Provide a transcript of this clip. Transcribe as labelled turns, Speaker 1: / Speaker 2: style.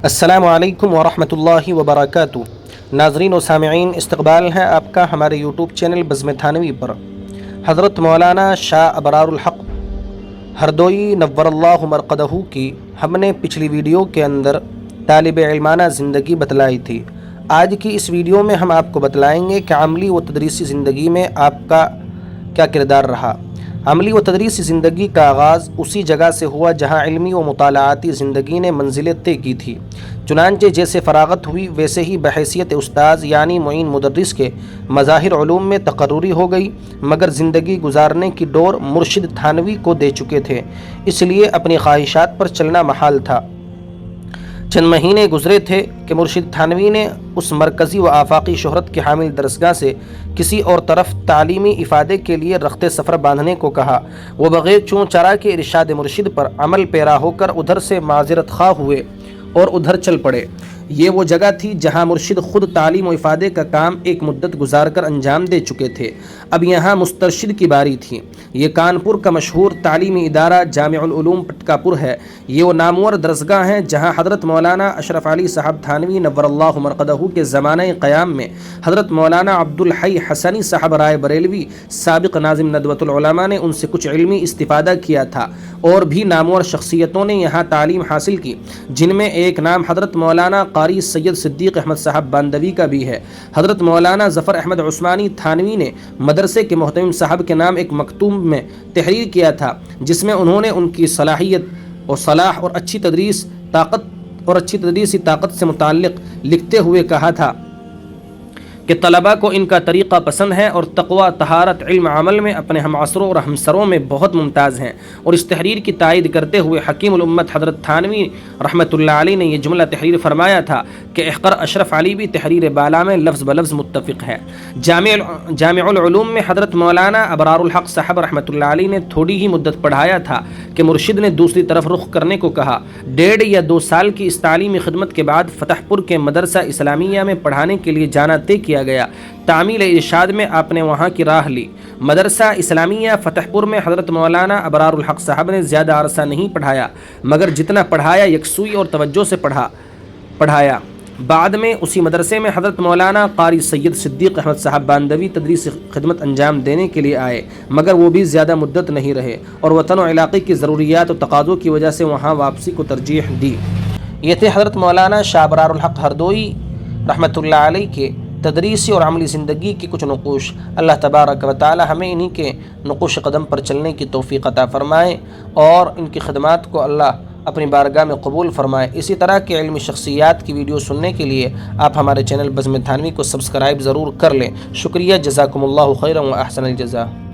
Speaker 1: السلام علیکم ورحمۃ اللہ وبرکاتہ۔ ناظرین و سامعین، استقبال ہے آپ کا ہمارے یوٹیوب چینل بزم تھانوی پر۔ حضرت مولانا شاہ ابرار الحق ہردوئی نور اللہ مرقدہ کی ہم نے پچھلی ویڈیو کے اندر طالب علمانہ زندگی بتلائی تھی۔ آج کی اس ویڈیو میں ہم آپ کو بتلائیں گے کہ عملی و تدریسی زندگی میں آپ کا کیا کردار رہا۔ عملی و تدریسی زندگی کا آغاز اسی جگہ سے ہوا جہاں علمی و مطالعاتی زندگی نے منزلیں طے کی تھی۔ چنانچہ جیسے فراغت ہوئی ویسے ہی بحیثیت استاذ یعنی معین مدرس کے مظاہر علوم میں تقرری ہو گئی، مگر زندگی گزارنے کی ڈور مرشد تھانوی کو دے چکے تھے، اس لیے اپنی خواہشات پر چلنا محال تھا۔ چند مہینے گزرے تھے کہ مرشد تھانوی نے اس مرکزی و آفاقی شہرت کے حامل درسگاہ سے کسی اور طرف تعلیمی افادے کے لیے رخت سفر باندھنے کو کہا۔ وہ بغیر چوں چرا کے ارشاد مرشد پر عمل پیرا ہو کر ادھر سے معذرت خواہ ہوئے اور ادھر چل پڑے۔ یہ وہ جگہ تھی جہاں مرشد خود تعلیم و افادے کا کام ایک مدت گزار کر انجام دے چکے تھے، اب یہاں مسترشد کی باری تھی۔ یہ کانپور کا مشہور تعلیمی ادارہ جامع العلوم پٹکا پور ہے۔ یہ وہ نامور درسگاہ ہیں جہاں حضرت مولانا اشرف علی صاحب تھانوی نور اللہ مرقدہ کے زمانہ قیام میں حضرت مولانا عبدالحی حسنی صاحب رائے بریلوی سابق ناظم ندوۃ العلماء نے ان سے کچھ علمی استفادہ کیا تھا، اور بھی نامور شخصیتوں نے یہاں تعلیم حاصل کی، جن میں ایک نام حضرت مولانا قاری سید صدیق احمد صاحب باندوی کا بھی ہے۔ حضرت مولانا ظفر احمد عثمانی تھانوی نے مدرسے کے محتمم صاحب کے نام ایک مکتوب میں تحریر کیا تھا، جس میں انہوں نے ان کی صلاحیت اور صلاح اور اچھی تدریسی طاقت سے متعلق لکھتے ہوئے کہا تھا کہ طلباء کو ان کا طریقہ پسند ہے اور تقوی، طہارت، علم، عمل میں اپنے ہم عصروں اور ہمسروں میں بہت ممتاز ہیں۔ اور اس تحریر کی تائید کرتے ہوئے حکیم الامت حضرت تھانوی رحمۃ اللہ علیہ نے یہ جملہ تحریر فرمایا تھا کہ احقر اشرف علی بھی تحریر بالا میں لفظ بلفظ متفق ہے۔ جامع العلوم میں حضرت مولانا ابرار الحق صاحب رحمۃ اللہ علیہ نے تھوڑی ہی مدت پڑھایا تھا کہ مرشد نے دوسری طرف رخ کرنے کو کہا۔ 1.5 یا 2 سال کی اس تعلیمی خدمت کے بعد فتح پور کے مدرسہ اسلامیہ میں پڑھانے کے لیے جانا طے کیا گیا۔ تعمیل ارشاد میں آپ نے وہاں کی راہ لی۔ مدرسہ اسلامیہ فتح پور میں حضرت مولانا ابرار الحق صاحب نے زیادہ عرصہ نہیں پڑھایا، مگر جتنا پڑھایا یکسوئی اور توجہ سے پڑھایا۔ بعد میں اسی مدرسے میں حضرت مولانا قاری سید صدیق احمد صاحب باندوی تدریس خدمت انجام دینے کے لیے آئے، مگر وہ بھی زیادہ مدت نہیں رہے اور وطن و علاقے کی ضروریات و تقاضوں کی وجہ سے وہاں واپسی کو ترجیح دی۔ یہ تھے حضرت مولانا شاہ ابرار الحق ہردوئی رحمۃ اللہ علیہ کے تدریسی اور عملی زندگی کی کچھ نقوش۔ اللہ تبارک و تعالی ہمیں انہی کے نقوش قدم پر چلنے کی توفیق عطا فرمائے اور ان کی خدمات کو اللہ اپنی بارگاہ میں قبول فرمائے۔ اسی طرح کے علمی شخصیات کی ویڈیو سننے کے لیے آپ ہمارے چینل بزم تھانوی کو سبسکرائب ضرور کر لیں۔ شکریہ، جزاکم اللہ خیرا و احسن الجزاء۔